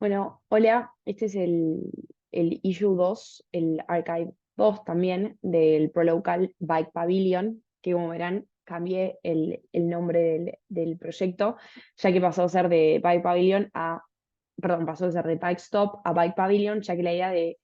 Bueno, hola, este es el issue 2, el archive 2 también del ProLocal Bike Pavilion, que como verán cambié el nombre del proyecto, ya que pasó a ser de Bike Pavilion a, perdón, pasó de ser de Bike Stop a Bike Pavilion, ya que la idea de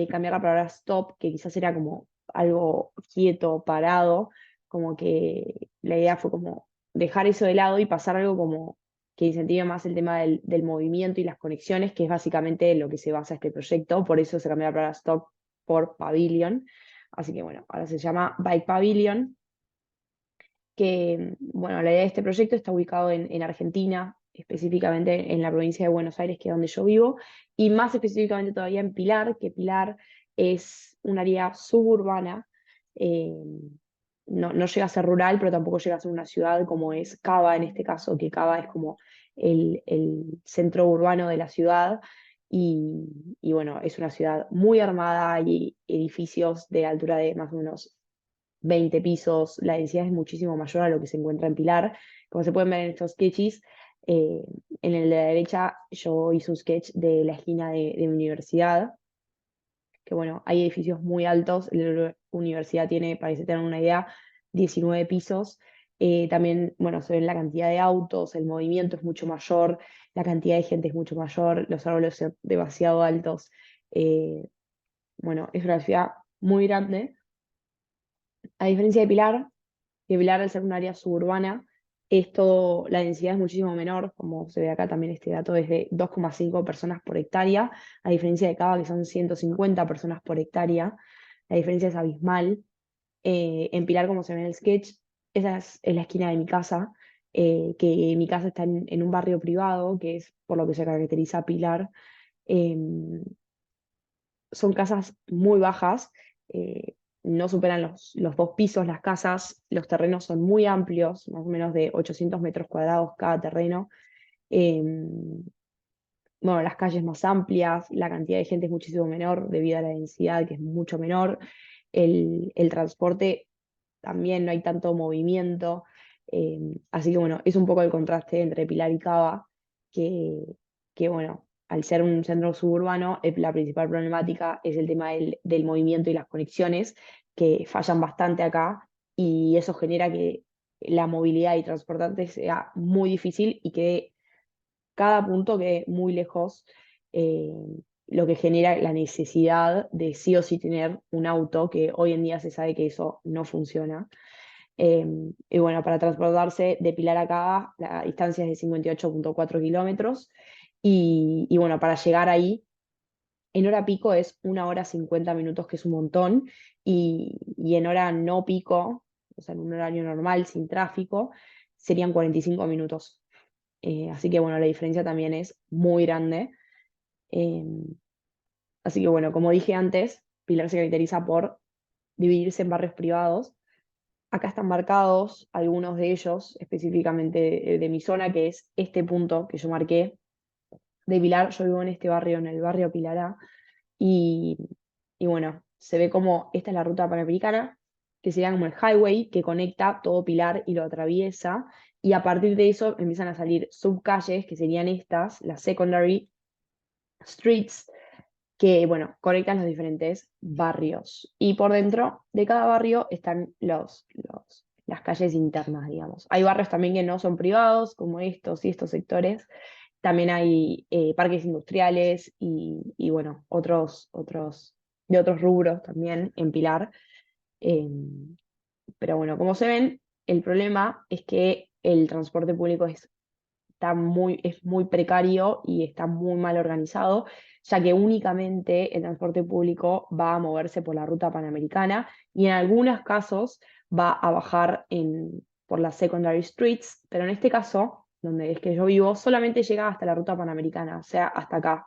cambiar la palabra stop, que quizás era como algo quieto, parado, como que la idea fue como dejar eso de lado y pasar a algo como que incentive más el tema del movimiento y las conexiones, que es básicamente en lo que se basa este proyecto. Por eso se cambió la palabra Stop por Pavilion. Así que bueno, ahora se llama Bike Pavilion, que bueno, la idea de este proyecto está ubicado en Argentina, específicamente en la provincia de Buenos Aires, que es donde yo vivo, y más específicamente todavía en Pilar, que Pilar es un área suburbana. eh, no llega a ser rural, pero tampoco llega a ser una ciudad como es Cava en este caso, que Cava es como el centro urbano de la ciudad. Y bueno, es una ciudad muy armada, hay edificios de altura de más o menos 20 pisos, la densidad es muchísimo mayor a lo que se encuentra en Pilar. Como se pueden ver en estos sketches, eh, en el de la derecha yo hice un sketch de la esquina de mi universidad, que bueno, hay edificios muy altos, la universidad tiene, para que se tengan una idea, 19 pisos. También, bueno, se ven la cantidad de autos, el movimiento es mucho mayor, la cantidad de gente es mucho mayor, los árboles son demasiado altos. Eh, bueno, es una ciudad muy grande. A diferencia de Pilar, que Pilar al ser un área suburbana, la densidad es muchísimo menor, como se ve acá también este dato es de 2,5 personas por hectárea, a diferencia de Cava que son 150 personas por hectárea, la diferencia es abismal. En Pilar, como se ve en el sketch, esa es la esquina de mi casa, que mi casa está en un barrio privado, que es por lo que se caracteriza a Pilar. Em, Son casas muy bajas, no superan los 2 pisos las casas, los terrenos son muy amplios, más o menos de 800 metros cuadrados cada terreno. Eh, bueno, las calles más amplias, la cantidad de gente es muchísimo menor debido a la densidad que es mucho menor. El transporte también no hay tanto movimiento. Así que bueno, es un poco el contraste entre Pilar y Cava, que, que bueno, al ser un centro suburbano, la principal problemática es el tema del movimiento y las conexiones, que fallan bastante acá, y eso genera que la movilidad y transportante sea muy difícil y que cada punto quede muy lejos, eh, lo que genera la necesidad de sí o sí tener un auto, que hoy en día se sabe que eso no funciona. Eh, y bueno, para transportarse de Pilar a Cava, la distancia es de 58,4 kilómetros. Y bueno, para llegar ahí, en hora pico es 1 hora 50 minutos, que es un montón. Y en hora no pico, o sea, en un horario normal, sin tráfico, serían 45 minutos. Así que bueno, la diferencia también es muy grande. Eh, Así que bueno, como dije antes, Pilar se caracteriza por dividirse en barrios privados. Acá están marcados algunos de ellos, específicamente de mi zona, que es este punto que yo marqué de Pilar. Yo vivo en este barrio, en el barrio Pilará, y, y bueno, se ve como esta es la ruta panamericana, que sería como el highway que conecta todo Pilar y lo atraviesa, y a partir de eso empiezan a salir subcalles, que serían estas, las secondary streets, que, bueno, conectan los diferentes barrios. Y por dentro de cada barrio están las calles internas, digamos. Hay barrios también que no son privados, como estos y estos sectores. También hay parques industriales y, bueno, de otros rubros también en Pilar. Eh, pero bueno, como se ven, el problema es que el transporte público es muy precario y está muy mal organizado, ya que únicamente el transporte público va a moverse por la ruta panamericana y en algunos casos va a bajar por las secondary streets, pero en este caso, donde es que yo vivo, solamente llega hasta la ruta panamericana, o sea, hasta acá,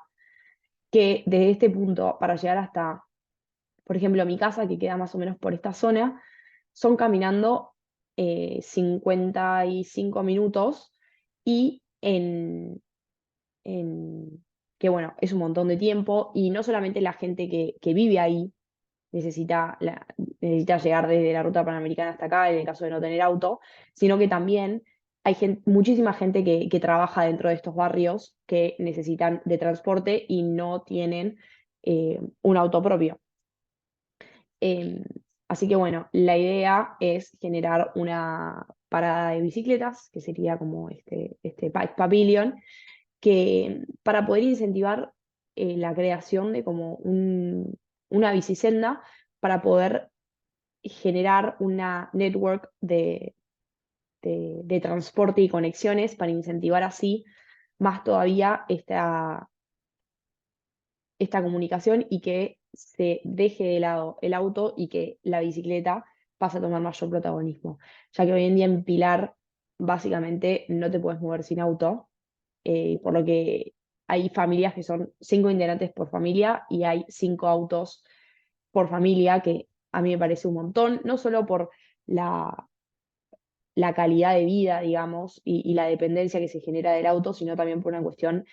que desde este punto, para llegar hasta, por ejemplo, mi casa, que queda más o menos por esta zona, son caminando 55 minutos, y en- que bueno, es un montón de tiempo, y no solamente la gente que vive ahí necesita llegar desde la ruta panamericana hasta acá, en el caso de no tener auto, sino que también muchísima gente que trabaja dentro de estos barrios que necesitan de transporte y no tienen un auto propio. Em, Así que bueno, la idea es generar una parada de bicicletas, que sería como este Bike Pavilion, que para poder incentivar la creación de como una bicisenda, para poder generar una network de transporte y conexiones, para incentivar así más todavía esta comunicación y que se deje de lado el auto y que la bicicleta pase a tomar mayor protagonismo. Ya que hoy en día en Pilar básicamente no te puedes mover sin auto, por lo que hay familias que son 5 integrantes por familia y hay 5 autos por familia, que a mí me parece un montón, no solo por la, la calidad de vida, digamos, y la dependencia que se genera del auto, sino también por una cuestión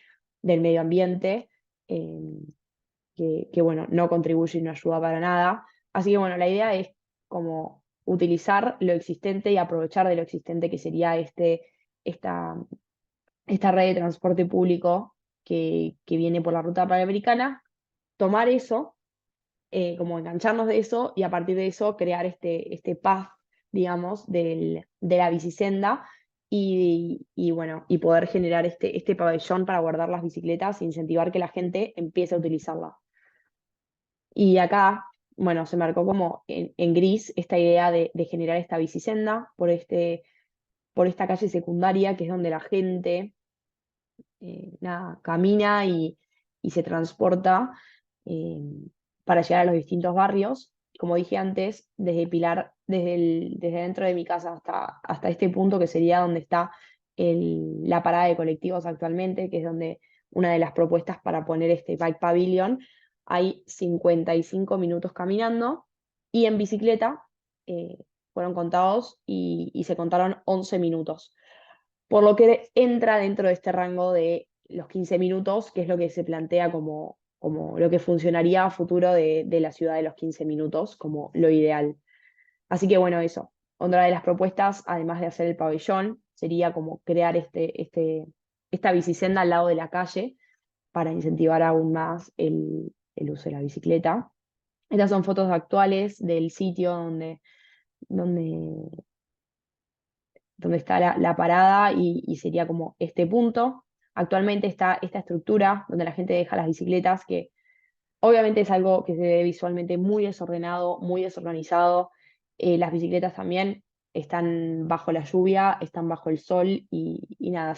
del medio ambiente. eh, bueno, no contribuye y no ayuda para nada. Así que bueno, la idea es como utilizar lo existente y aprovechar de lo existente que sería esta, esta red de transporte público que viene por la ruta panamericana, tomar eso, como engancharnos de eso y a partir de eso crear este path, digamos, de la bicisenda y bueno, y poder generar este pabellón para guardar las bicicletas e incentivar que la gente empiece a utilizarla. Y acá, bueno, se marcó como en gris esta idea de generar esta bicisenda por esta calle secundaria, que es donde la gente nada, camina y se transporta eh, para llegar a los distintos barrios. Como dije antes, desde Pilar, desde dentro de mi casa hasta este punto que sería donde está la parada de colectivos actualmente, que es donde una de las propuestas para poner este Bike Pavilion, hay 55 minutos caminando y en bicicleta fueron contados y se contaron 11 minutos, por lo que entra dentro de este rango de los 15 minutos, que es lo que se plantea como lo que funcionaría a futuro de la ciudad de los 15 minutos, como lo ideal. Así que bueno, eso. Otra de las propuestas, además de hacer el pabellón, sería como crear esta bicisenda al lado de la calle para incentivar aún más el uso de la bicicleta. Estas son fotos actuales del sitio donde donde está la parada y sería como este punto. Actualmente está esta estructura donde la gente deja las bicicletas, que obviamente es algo que se ve visualmente muy desordenado, muy desorganizado. Las bicicletas también están bajo la lluvia, están bajo el sol y nada,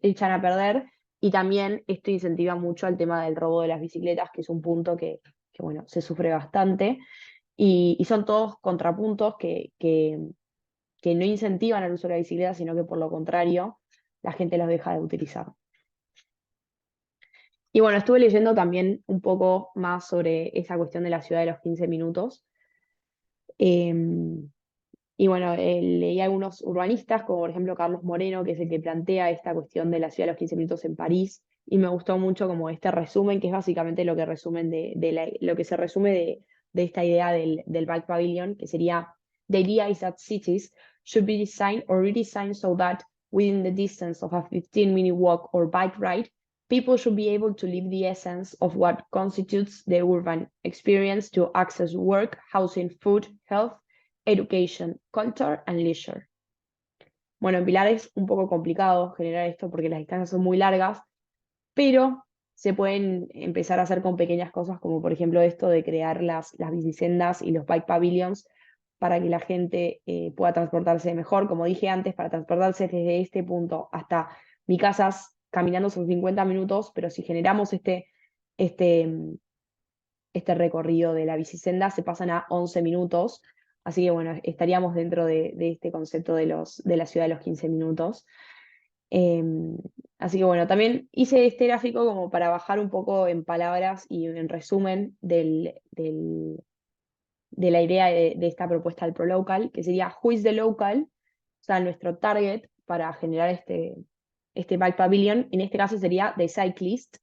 echan a perder. Y también esto incentiva mucho al tema del robo de las bicicletas, que es un punto que bueno, se sufre bastante. Y son todos contrapuntos que no incentivan el uso de la bicicleta, sino que por lo contrario, la gente los deja de utilizar. Y bueno, estuve leyendo también un poco más sobre esa cuestión de la ciudad de los 15 minutos. Eh, y bueno, leí algunos urbanistas, como por ejemplo Carlos Moreno, que es el que plantea esta cuestión de la ciudad de los 15 minutos en París, y me gustó mucho como este resumen, que es básicamente lo que resumen lo que se resume de esta idea del Bike Pavilion, que sería: the idea is that cities should be designed or redesigned so that within the distance of a 15-minute walk or bike ride, people should be able to live the essence of what constitutes the urban experience to access work, housing, food, health, education, culture and leisure. Bueno, en Pilar es un poco complicado generar esto porque las distancias son muy largas, pero se pueden empezar a hacer con pequeñas cosas, como por ejemplo esto de crear las bicisendas y los bike pavilions para que la gente pueda transportarse mejor. Como dije antes, para transportarse desde este punto hasta mi casa caminando son 50 minutos, pero si generamos este, este recorrido de la bicisenda se pasan a 11 minutos. Así que bueno, estaríamos dentro de este concepto de la ciudad de los 15 minutos. Eh, Así que bueno, también hice este gráfico como para bajar un poco en palabras y en resumen de la idea de esta propuesta del ProLocal, que sería Who is the Local, o sea, nuestro target para generar este Bike Pavilion. En este caso sería The Cyclist,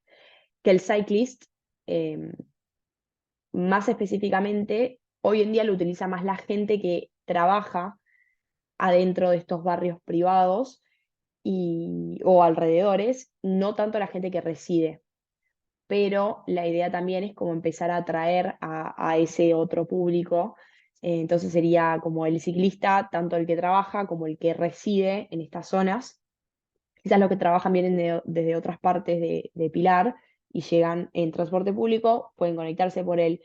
que el cyclist, eh, más específicamente, hoy en día lo utiliza más la gente que trabaja adentro de estos barrios privados o alrededores, no tanto la gente que reside. Pero la idea también es como empezar a atraer a ese otro público. Entonces sería como el ciclista, tanto el que trabaja como el que reside en estas zonas. Quizás los que trabajan vienen desde otras partes de Pilar y llegan en transporte público, pueden conectarse por el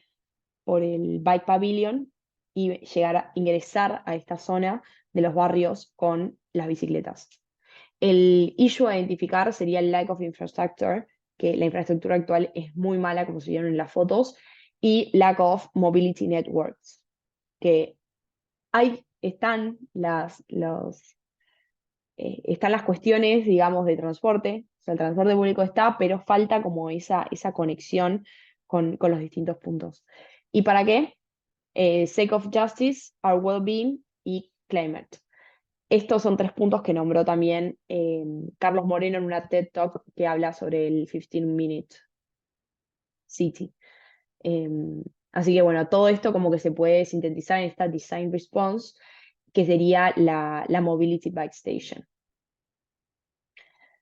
Bike Pavilion y llegar a ingresar a esta zona de los barrios con las bicicletas. El issue a identificar sería el lack of infrastructure, que la infraestructura actual es muy mala, como se vieron en las fotos, y lack of mobility networks, que están las cuestiones, digamos, de transporte, o sea, el transporte público está, pero falta como esa conexión con los distintos puntos. ¿Y para qué? Sake of justice, our well-being y climate. Estos son 3 puntos que nombró también Carlos Moreno en una TED Talk que habla sobre el 15-minute city. Así que bueno, todo esto como que se puede sintetizar en esta design response, que sería la Mobility Bike Station.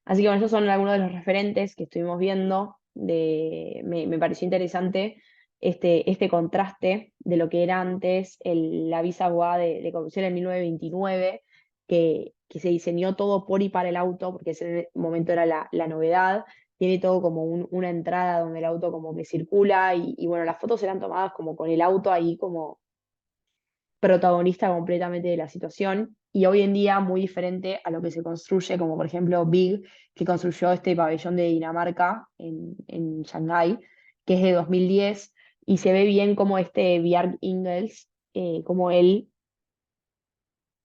Así que bueno, esos son algunos de los referentes que estuvimos viendo. Me pareció interesante este contraste de lo que era antes la visa boa de conducción en 1929, que se diseñó todo por y para el auto, porque ese momento era la novedad. Tiene todo como una entrada donde el auto como que circula y bueno, las fotos eran tomadas como con el auto ahí como protagonista completamente de la situación, y hoy en día muy diferente a lo que se construye, como por ejemplo Big, que construyó este pabellón de Dinamarca en Shanghái, que es de 2010, y se ve bien como Bjarke Ingels, como él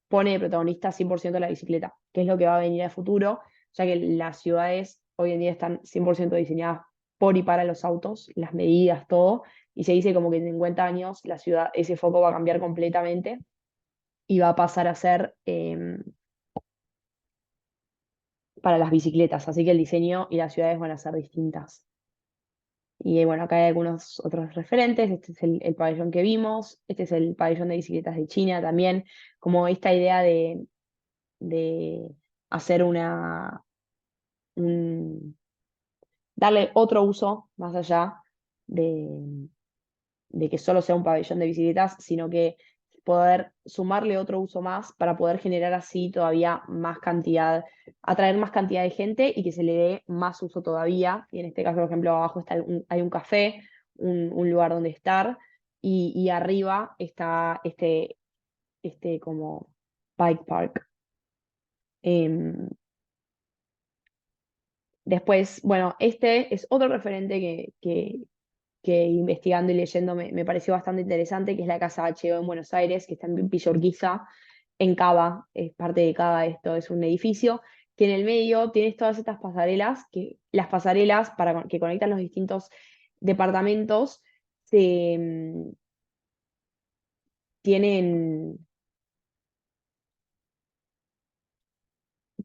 pone de protagonista 100% la bicicleta, que es lo que va a venir a futuro, ya que las ciudades hoy en día están 100% diseñadas por y para los autos, las medidas, todo, y se dice como que en 50 años la ciudad, ese foco va a cambiar completamente y va a pasar a ser para las bicicletas, así que el diseño y las ciudades van a ser distintas. Y bueno, acá hay algunos otros referentes, este es el pabellón que vimos, este es el pabellón de bicicletas de China también, como esta idea de hacer un- darle otro uso más allá de, de que solo sea un pabellón de bicicletas, sino que poder sumarle otro uso más para poder generar así todavía más cantidad, atraer más cantidad de gente y que se le dé más uso todavía. Y en este caso, por ejemplo, abajo hay un café, un lugar donde estar, y arriba está este como bike park. Em, Después, bueno, este es otro referente que investigando y leyendo me pareció bastante interesante, que es la Casa H.O. en Buenos Aires, que está en Villa Urquiza, en Cava, es parte de Cava, esto es un edificio, que en el medio tienes todas estas pasarelas, que las pasarelas que conectan los distintos departamentos tienen,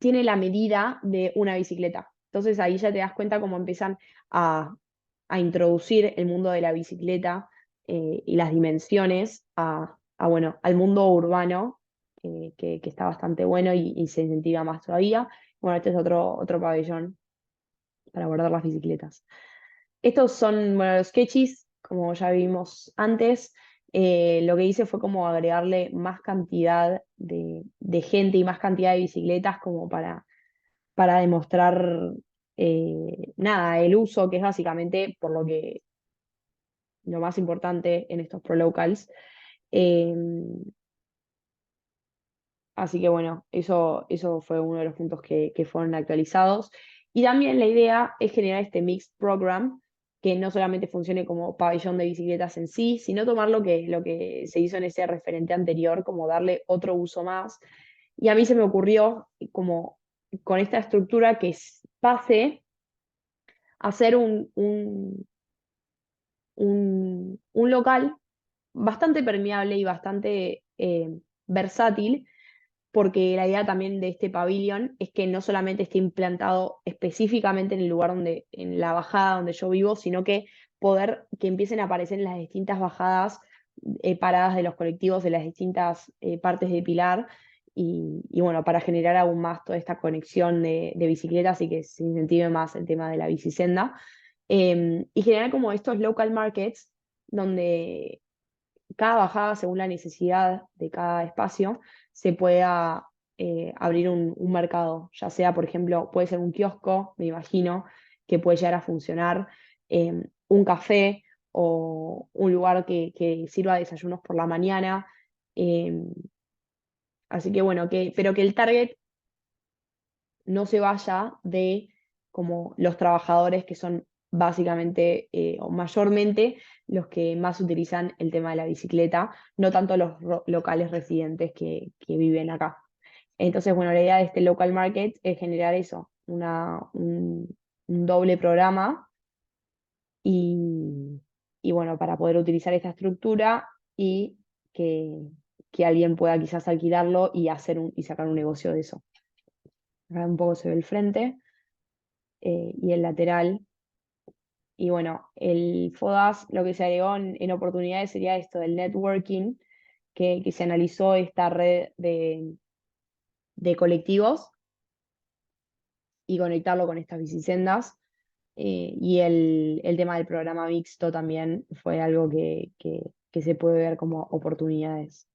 tiene la medida de una bicicleta. Entonces ahí ya te das cuenta cómo empiezan a, a introducir el mundo de la bicicleta y las dimensiones bueno, al mundo urbano, que está bastante bueno y se incentiva más todavía. Bueno, este es otro pabellón para guardar las bicicletas. Estos son, bueno, los sketches, como ya vimos antes. Lo que hice fue como agregarle más cantidad de gente y más cantidad de bicicletas como para demostrar nada, el uso, que es básicamente por lo más importante en estos ProLocals. Eh, Así que bueno, eso fue uno de los puntos que fueron actualizados. Y también la idea es generar este mixed program que no solamente funcione como pabellón de bicicletas en sí, sino tomar lo que se hizo en ese referente anterior, como darle otro uso más. Y a mí se me ocurrió como con esta estructura que pase a ser un local bastante permeable y bastante versátil, porque la idea también de este pabellón es que no solamente esté implantado específicamente en el lugar en la bajada donde yo vivo, sino que empiecen a aparecer en las distintas bajadas, paradas de los colectivos de las distintas partes de Pilar, y bueno, para generar aún más toda esta conexión de bicicletas y que se incentive más el tema de la bicisenda. Y generar como estos local markets donde cada bajada, según la necesidad de cada espacio, se pueda abrir un mercado, ya sea, por ejemplo, puede ser un kiosco, me imagino, que puede llegar a funcionar, un café o un lugar que sirva desayunos por la mañana. em, Así que bueno, pero que el target no se vaya de como los trabajadores que son básicamente o mayormente los que más utilizan el tema de la bicicleta, no tanto los locales residentes que viven acá. Entonces, bueno, la idea de este local market es generar eso, un doble programa y, y bueno, para poder utilizar esta estructura y que alguien pueda quizás alquilarlo y y sacar un negocio de eso. Acá un poco se ve el frente y el lateral. Y bueno, el FODAS lo que se agregó en oportunidades sería esto del networking, que se analizó esta red de colectivos y conectarlo con estas bicisendas. Y el tema del programa mixto también fue algo que se puede ver como oportunidades.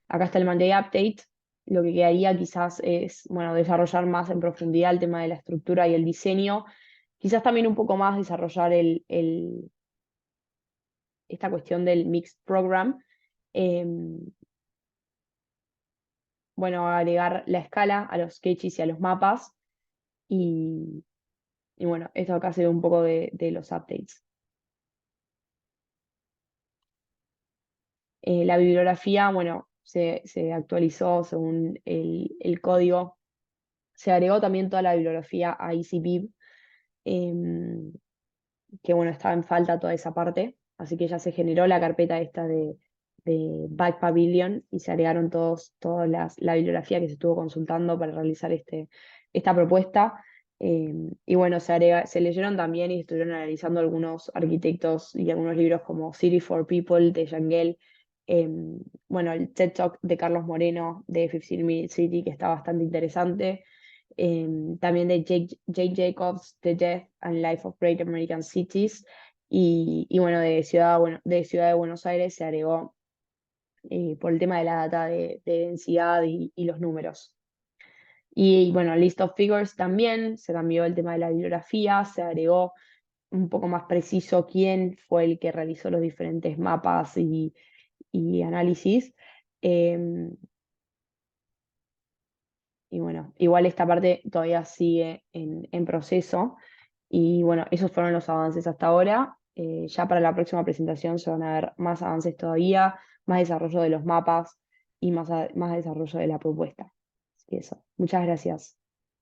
Acá está el Monday Update. Lo que quedaría quizás es, bueno, desarrollar más en profundidad el tema de la estructura y el diseño. Quizás también un poco más desarrollar esta cuestión del Mixed Program. Bueno, agregar la escala a los sketches y a los mapas. Y, y bueno, esto acá se ve un poco de los updates. La bibliografía, bueno, se actualizó según el código. Se agregó también toda la bibliografía a EasyBib, que bueno, estaba en falta toda esa parte, así que ya se generó la carpeta esta de Bike Pavilion y se agregaron la bibliografía que se estuvo consultando para realizar esta propuesta. Y bueno, se leyeron también y estuvieron analizando algunos arquitectos y algunos libros como City for People de Yangel, bueno, el TED Talk de Carlos Moreno de 15 Minute City, que está bastante interesante. También de Jake Jacobs, The Death and Life of Great American Cities, y bueno, de Ciudad de Buenos Aires se agregó por el tema de la data de densidad y los números. Y bueno, List of Figures también, se cambió el tema de la bibliografía, se agregó un poco más preciso quién fue el que realizó los diferentes mapas y análisis. Em, y bueno, igual esta parte todavía sigue en proceso. Y bueno, esos fueron los avances hasta ahora. Ya para la próxima presentación se van a ver más avances todavía, más desarrollo de los mapas y más desarrollo de la propuesta. Así que eso. Muchas gracias.